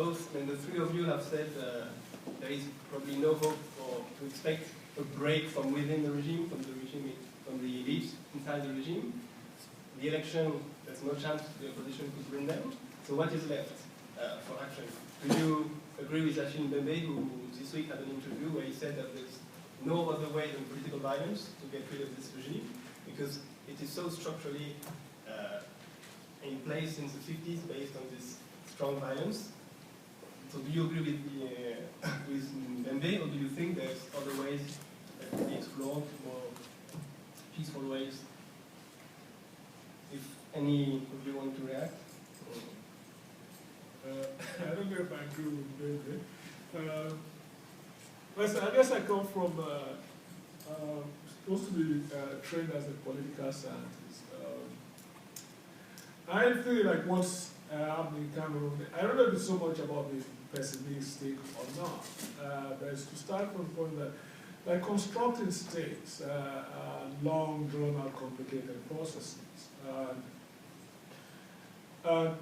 both, and the three of you have said there is probably no hope to expect a break from within the regime, from the elites inside the regime. The election, there's no chance the opposition could win them. So what is left for action? Do you agree with Achille Mbembe, who this week had an interview where he said that there's no other way than political violence to get rid of this regime, because it is so structurally in place since the 50s based on this strong violence? So do you agree with Mbembe, or do you think there's other ways that can be explored, more peaceful ways? If any of you want to react? I don't know if I agree with Mbembe. I guess I come from, supposed to be trained as a political scientist. I feel like what's happening in Cameroon, I don't know if it's so much about being pessimistic or not, but it's to start from the point that like constructing states are long, drawn-out, complicated processes.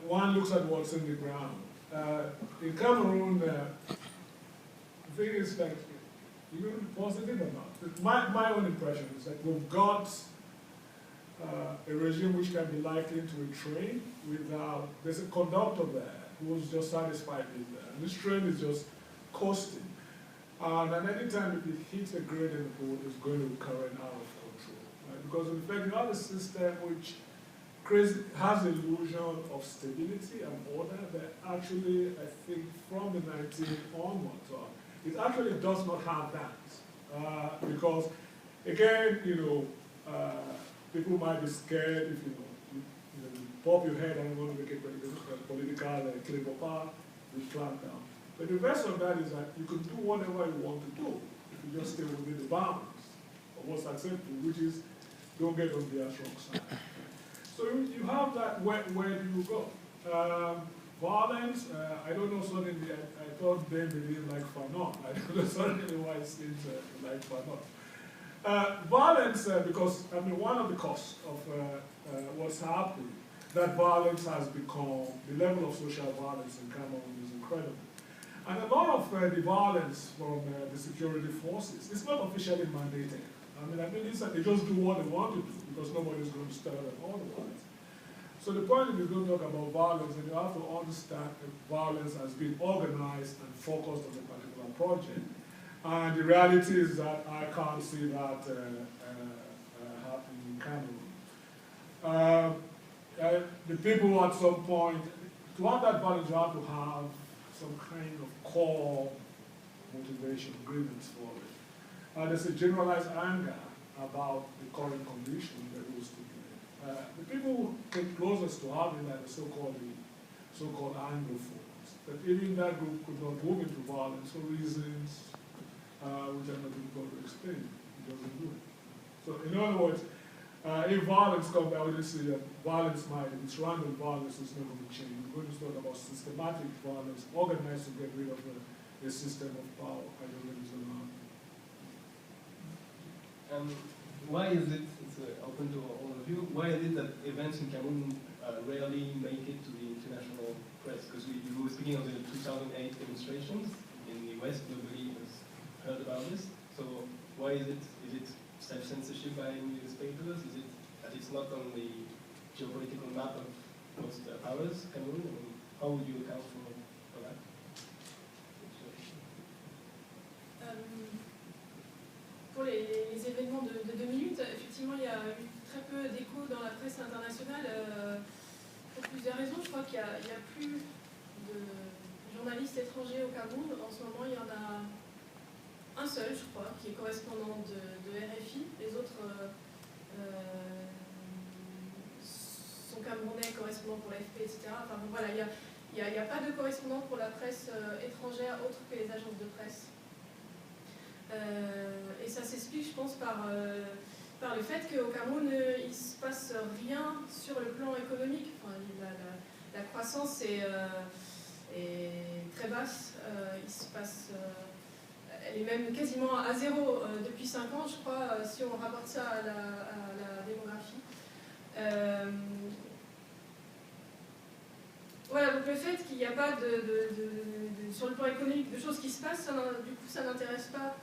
One looks at what's in the ground. In Cameroon, the thing is like, you're going to be positive or not? My own impression is that we've got a regime which can be likened to a train without, there's a conductor there who's just satisfied with that. And this train is just coasting. And any time if it hits a grade in the boat, it's going to be current out of control. Right? Because in fact, you have a system which has the illusion of stability and order that actually, I think, from the 19th onwards, it actually does not have that. Because, again, people might be scared if you pop your head and you want to make a political claim of power, you clamp down. But the rest of that is that you can do whatever you want to do if you just stay within the bounds of what's acceptable, which is don't get on the strong side. So you have that, where do you go? Violence, I don't know suddenly, I thought Ben didn't like Fanon. I don't know suddenly why it seems like Fanon. Violence, because I mean one of the costs of what's happening, that violence has become, the level of social violence in Cameroon is incredible. And a lot of the violence from the security forces is not officially mandated. I mean, it's like they just do what they want to do because nobody's going to start them otherwise. So the point is, we're going to talk about violence, and you have to understand that violence has been organized and focused on a particular project. And the reality is that I can't see that happening in Cameroon. The people at some point, to have that violence, you have to have some kind of core motivation, grievance for it. There's a generalized anger about the current condition that used to be. The people who came closest to having that are so-called Anglophones. But even that group could not move into violence for reasons which are not difficult to explain. It doesn't do it. So in other words, if violence comes, I would say that violence might, if it's random violence, is not going to change. We're going to talk about systematic violence, organized to get rid of a system of power. I don't know if it's going to happen. Why is it, it's open to all of you, why is it that events in Cameroon rarely make it to the international press? Because we were speaking of the 2008 demonstrations in the West, nobody has heard about this. So why is it self-censorship by newspapers? Is it that it's not on the geopolitical map of most powers, Cameroon? I mean, how would you account for that? Pour les événements de 2 minutes, effectivement, il y a eu très peu d'écho dans la presse internationale pour plusieurs raisons. Je crois qu'il n'y a plus de journalistes étrangers au Cameroun. En ce moment, il y en a un seul, je crois, qui est correspondant de RFI. Les autres sont camerounais, correspondants pour l'AFP, etc. Enfin, bon, voilà, il n'y a pas de correspondant pour la presse étrangère autre que les agences de presse. Et ça s'explique, je pense, par le fait qu'au Cameroun, il ne se passe rien sur le plan économique. Enfin, la croissance est très basse. Il se passe, elle est même quasiment à zéro depuis 5 ans, je crois, si on rapporte ça à la démographie. Voilà, donc le fait qu'il n'y a pas sur le plan économique de choses qui se passent, du coup ça n'intéresse pas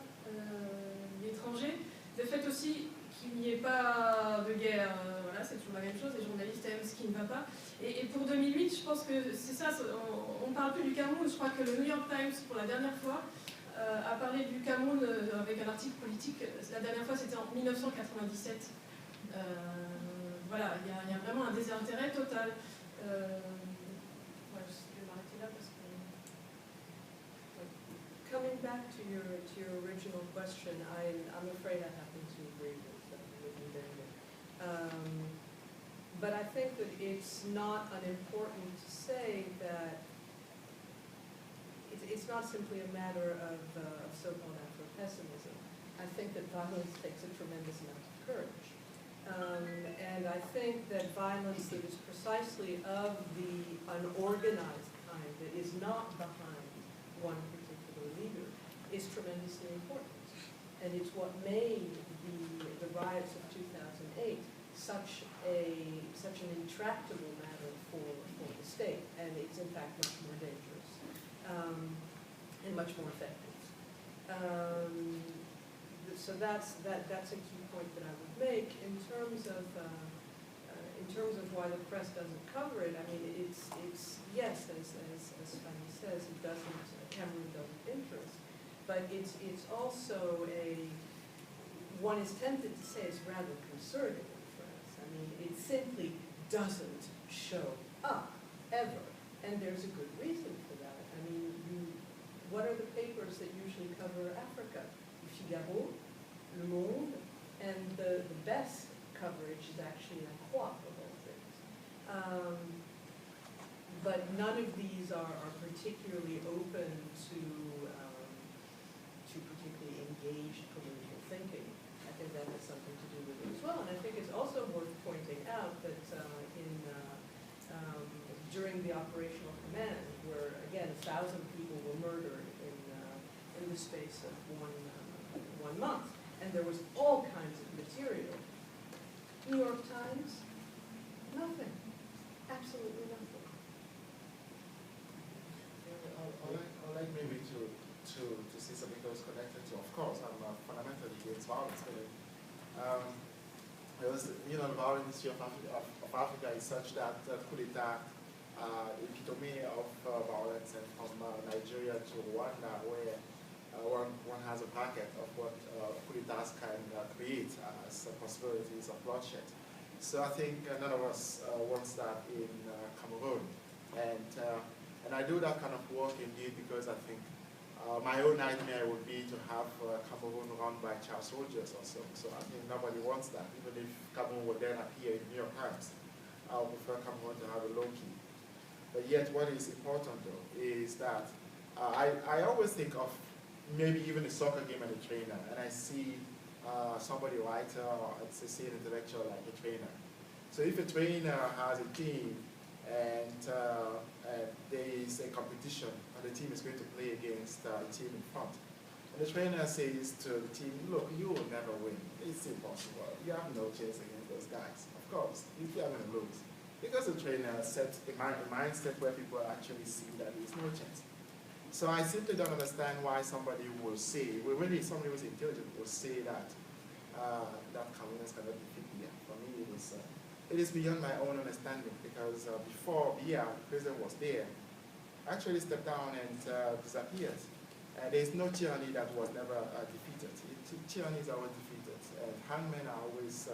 l'étranger. Le fait aussi qu'il n'y ait pas de guerre, voilà, c'est toujours la même chose, les journalistes aiment ce qui ne va pas. Et pour 2008, je pense que c'est ça, on ne parle plus du Cameroun, je crois que le New York Times, pour la dernière fois, a parlé du Cameroun avec un article politique. La dernière fois, c'était en 1997. Voilà, il y a vraiment un désintérêt total. Ouais, je vais m'arrêter là parce que... Coming back to your original question, I'm afraid I happen to agree with you there. But I think that it's not unimportant to say that it's not simply a matter of so-called Afro-pessimism. I think that violence takes a tremendous amount of courage. And I think that violence that is precisely of the unorganized kind, that is not behind one particular leader, is tremendously important. And it's what made the riots of 2008 such an intractable matter for the state. And it's in fact much more dangerous and much more effective. So that's a key point that I would make in terms of why the press doesn't cover it. I mean, it's yes, as Fanny says, it doesn't. Cameroon doesn't interest, but it's also one is tempted to say it's rather concerning in France. I mean, it simply doesn't show up ever, and there's a good reason for that. I mean, what are the papers that usually cover Africa? Le Figaro, Le Monde, and the best coverage is actually La Croix of all things. But none of these are particularly open to particularly engaged political thinking. I think that has something to do with it as well. And I think it's also worth pointing out that during the operational command, where again 1,000 people were murdered in the space of one month, and there was all kinds of material. New York Times, nothing, absolutely nothing. I'd like maybe to see something that was connected to, of course, I'm fundamentally against violence. Because, the violent history of Africa is such that coup d'etat, epitome of violence, and from Nigeria to Rwanda, where one has a packet of what coup d'etats can create as possibilities of bloodshed. So I think none of us wants that in Cameroon. And I do that kind of work indeed because I think my own nightmare would be to have Cameroon run by child soldiers or so. So I think nobody wants that, even if Cameroon would then appear in New York Times. I would prefer Cameroon to have a low key. But yet what is important though is that I always think of maybe even a soccer game and a trainer, and I see somebody writer or I'd say an intellectual like a trainer. So if a trainer has a team and there is a competition and the team is going to play against a team in front, and the trainer says to the team, look, you will never win. It's impossible. You have no chance against those guys. Of course, you are going to lose. Because the trainer sets a mindset where people actually see that there is no chance. So I simply don't understand why somebody will say, somebody who's intelligent will say that that Cameroonians cannot defeat Biya. For me, it is beyond my own understanding because before Biya, the president was there, actually stepped down and disappeared. There is no tyranny that was never defeated. Tyranny is always defeated, and hangmen are always,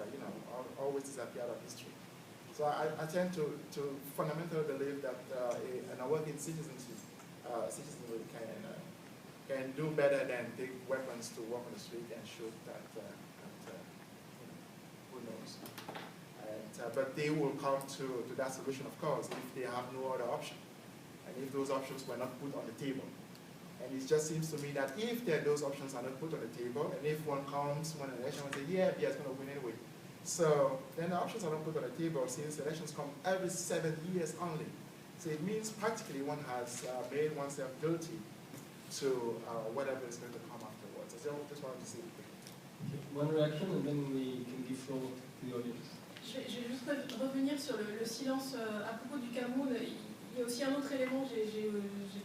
always disappear out of history. So I tend to fundamentally believe that an awakened citizenry can do better than take weapons to walk on the street and shoot at who knows. But they will come to that solution, of course, if they have no other option, and if those options were not put on the table. And it just seems to me that if those options are not put on the table, and if one comes, one election, and say, yeah, Biya is going to win anyway. So then the options are not put on the table since elections come every 7 years only. So it means practically one has made oneself guilty to whatever is going to come afterwards. I just wanted to see. Okay. One reaction and then we can give floor to the audience. Je vais juste revenir sur le silence à propos du Cameroun. il y a aussi un autre élément, j'ai